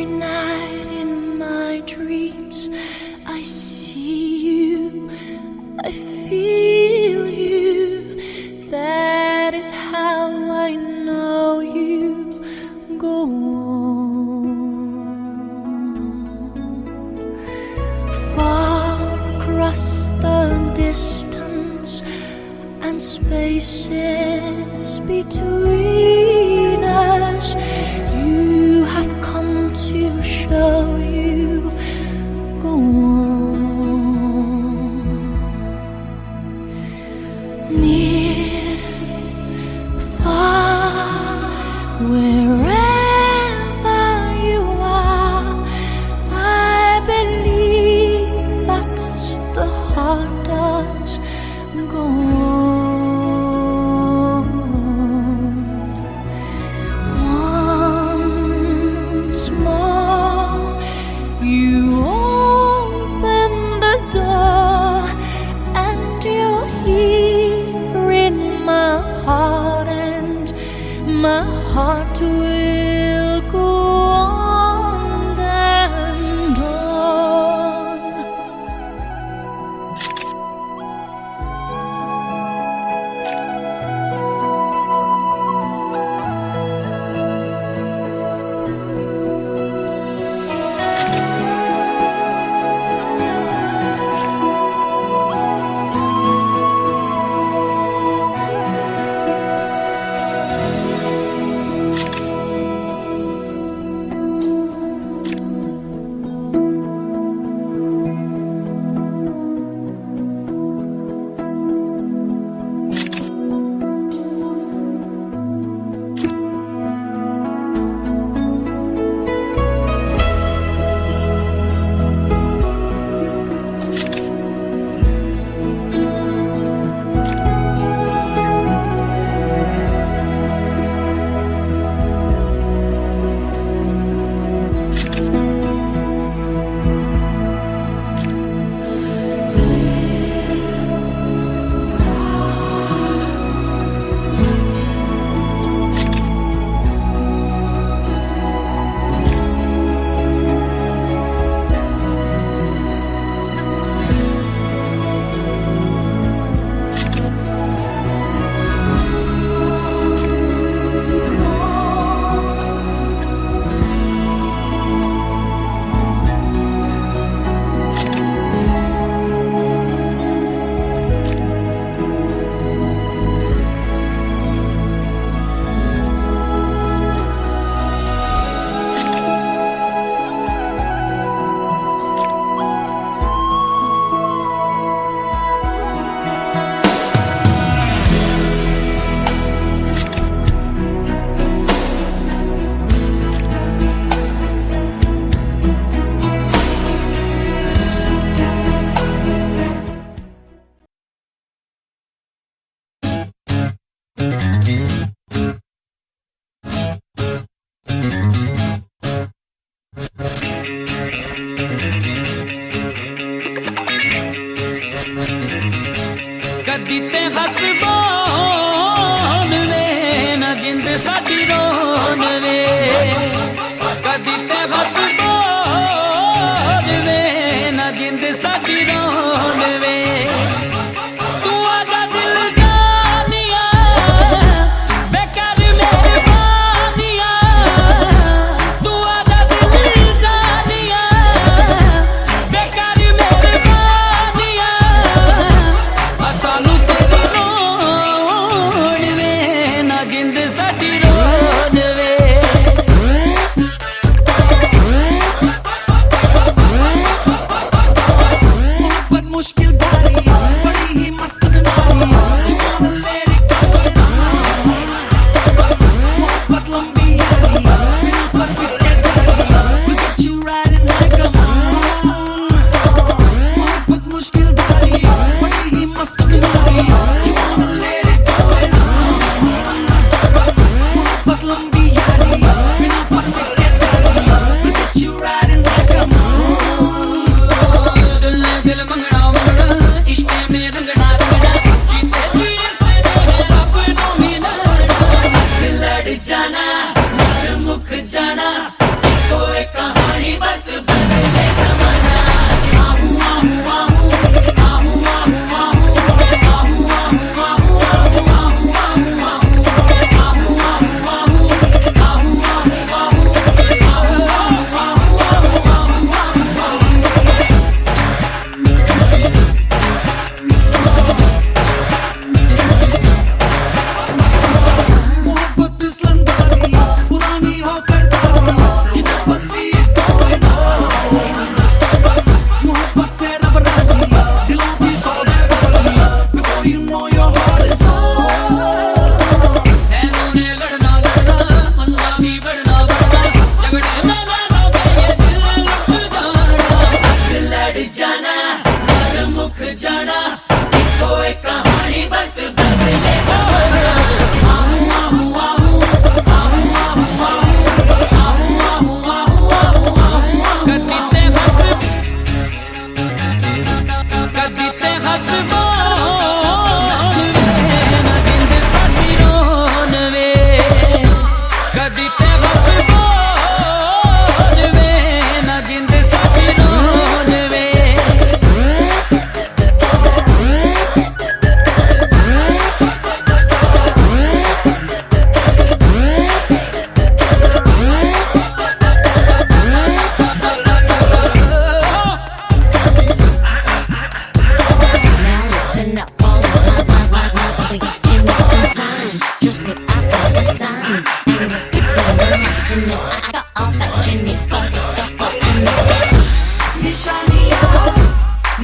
Every night in my dreams I see you, I feel you. That is how I know you. Go on. Far across the distance and spaces between us, you have come to show you. Go on. Near, far, wherever you are, I believe that the heart does. Go on. Once more, you open the door, and you're here in my heart, and my heart will go on and on. कदी ते हस बोल वे ना जिंद साडी रोन वे कदी ते हस बोल वे ना जिंद साडी रोन वे तू आजा दिल जानिया बेकार मेहरबानिया तू आजा दिल जानिया बेकार मेहरबानिया सानू तेरी रोन वे ना जिंद साडी रोन वे मोहब्बत मुश्किल भारी बड़ी ही मस्त बीमारी मोहब्बत लंबी यारी बिना पर पिट के जारी Look at you riding like a मोहब्बत मुश्किल भारी बड़ी ही मस्त बीमारी You wanna let it go and मोहब्बत लंबी यारी बिना पर पिट के जारी Look at you riding like a दिल ने दिल मंगना मंगना इश्क में रंगना रंगना जीते जी से रब नू मिलना लड़ जाना मर मुख जाना कोई कहा fortunate. I got all that you need. Gonna be there for anything. निशानियाँ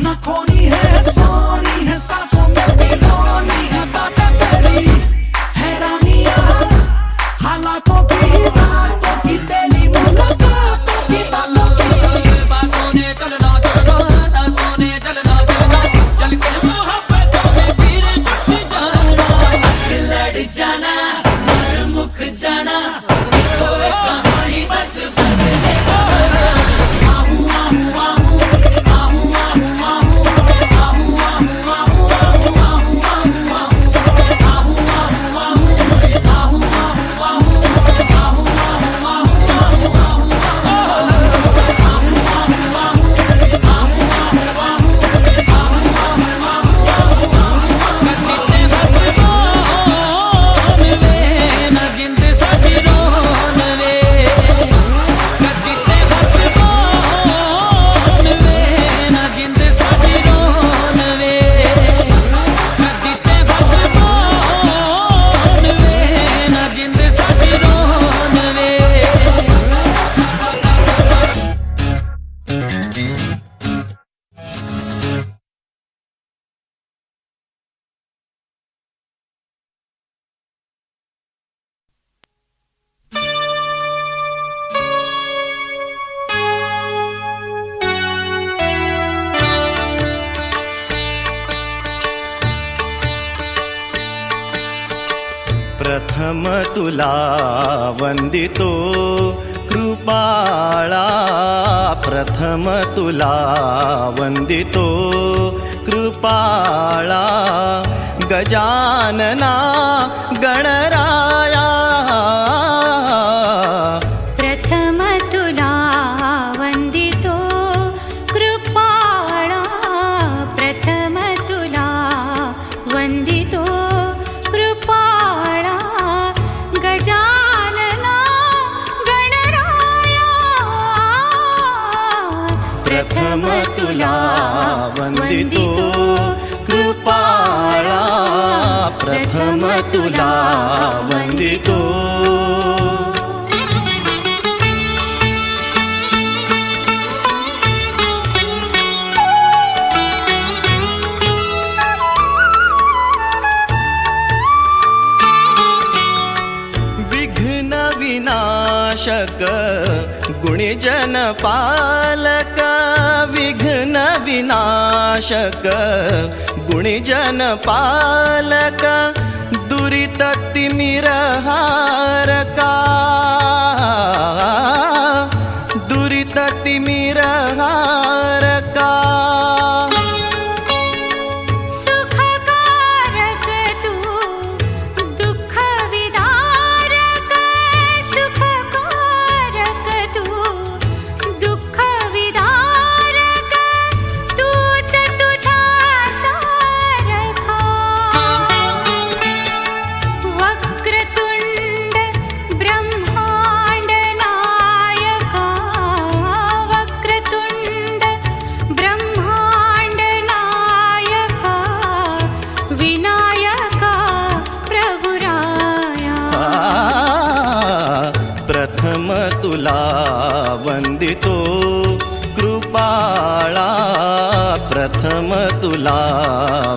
न खोनी है सोनी है सांसों में पिरोनी है बातें तेरी हैरानियाँ हालातों की रातों की तेरी मुलाकातों की बातों की बातों ने चलना चलना रातों ने चलना चलना चल के मोहब्बतों में फिर जुट जाना अक लड़ जाना मर मुक जाना कोई कहानी बस बदले आहू आहू आहू आहू आहू आहू आहू आहू आहू आहू आहू प्रथम तुला वंदितो कृपाळा प्रथम तुला वंदितो कृपाळा गजानना गणराया प्रथम तुला वंदितो कृपाळा प्रथम तुला वंदितो कृपाळा गजानना गणराया प्रथम तुला वंदितो कृपाळा प्रथम तुला वंदितो विघ्न विनाशक गुणीजन पालक विघ्न विनाशक गुणीजन पालक दुरित तिमिरहारका दुरित तिमिरहारका सुखकारक तू दुःख विदारक सुखकारक तू दुःख विदारक तूच तुझ्या सारखा वक्रतुंड ब्रह्मांड नायका वक्रतुंड ब्रह्मांड नायका विनायका प्रभुराया प्रथम तुला वंदितो कृपाळा प्रथम तुला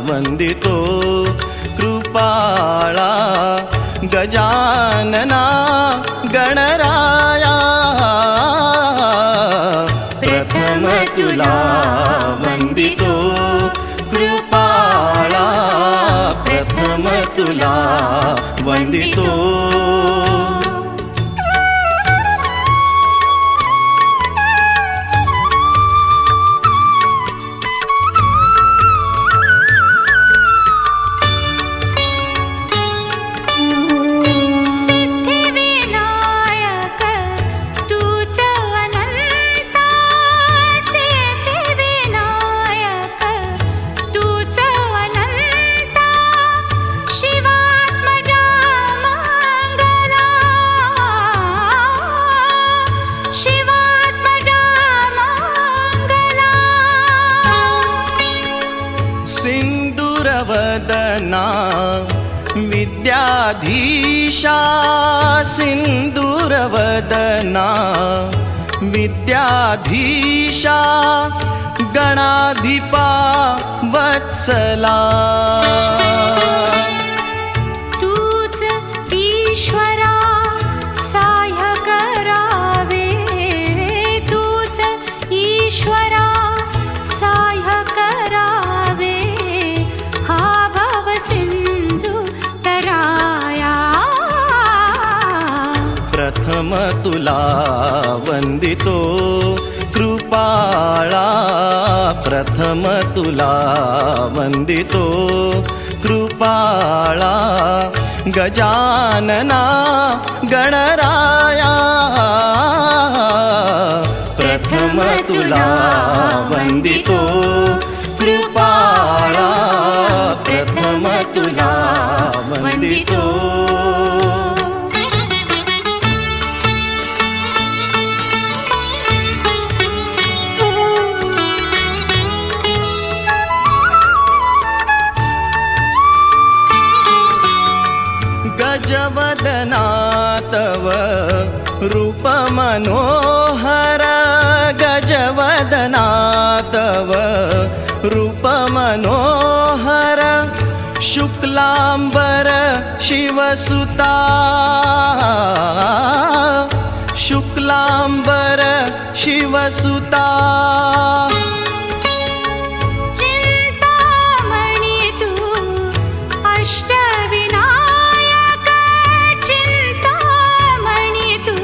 वंदितो कृपाळा गजानना गणराया प्रथम तुला वंदितो कृपाळा प्रथम तुला वंदितो सिद्धिविनायक तूच अनंता सिद्धिविनायक तूच अनंता शिवात्मजा मंगला शिवात्मजा मंगला सिंदूरवदना विद्या विद्याधीशा सिंदूरवदना विद्याधीशा गणाधिपा वत्सला तूच ईश्वरा साह्य करावे तूच ईश्वरा साह्य करावे हा भव सिंधू तराया प्रथम तुला वंदितो कृपाळा प्रथम तुला वंदितो कृपाळा गजानना गणराया प्रथम तुला वंदितो कृपाळा प्रथम तुला वंदितो गजवदना तव रूप मनोहर गजवदना तव रूप मनोहर शुक्लांबर शिवसुता शुक्लांबर शिवसुता चिंतामणी तू अष्टविनायक चिंतामणी तू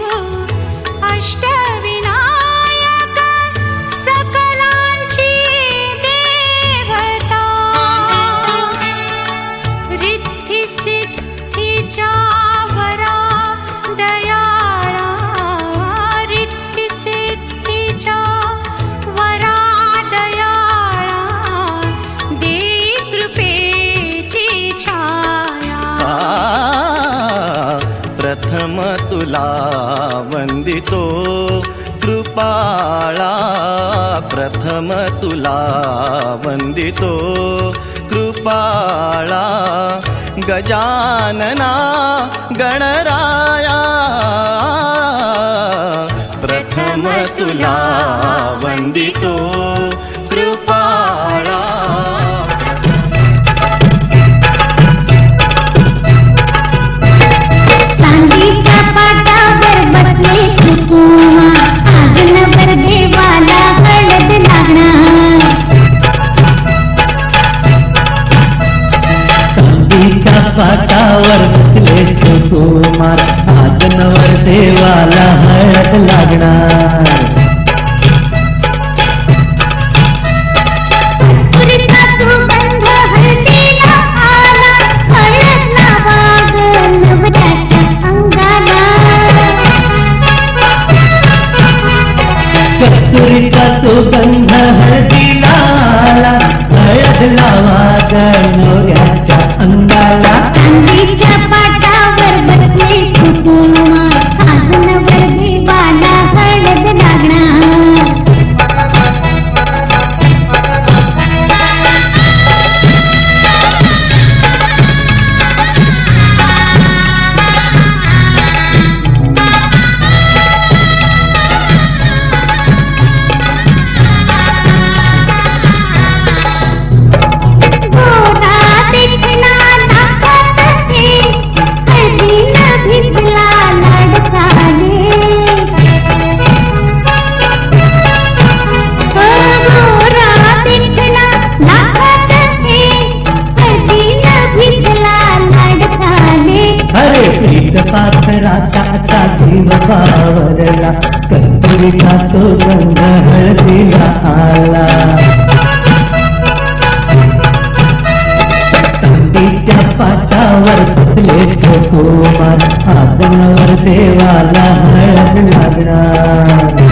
अष्टविनायक सकलांची देवता रिद्धी सिद्धीच्या वरा दयाळा रिद्धी सिद्धीच्या वरा दयाळा देई कृपेची छाया प्रथम तुला वंदितो कृपाळा प्रथम तुला वंदितो कृपाळा गजानना गणराया प्रथम तुला वंदितो कृपाळा चांदीच्या पाटावर बसले कुकुमा आगनवर देवाला हळद लागणार चांदीच्या पाटावर बसले सुकुमार आगनवर देवाला हळद लागणार तुरीचा सुगंध हळदीला आला हळद लावा ग नवऱ्याच्या अंगाला कस्तुरीचा सुगंध हळदीला आला हळद लावा ग नवऱ्याच्या अंगाला चांदीच्या पाटावर बसले कुकुमा आगनवर देवाला हळद लागणार गोरा देखना नाकात हे हळदीनं भिजला लाडका रे गोरा देखना नाकात हे हळदीनं भिजला लाडका रे अरे पीठ पाथराचा आता जीव बावरला कस्तुरीचा सुगंध हळदीला आला चांदीच्या पाटावर बसले सुकुमार आगनवर देवाला हळद लागणार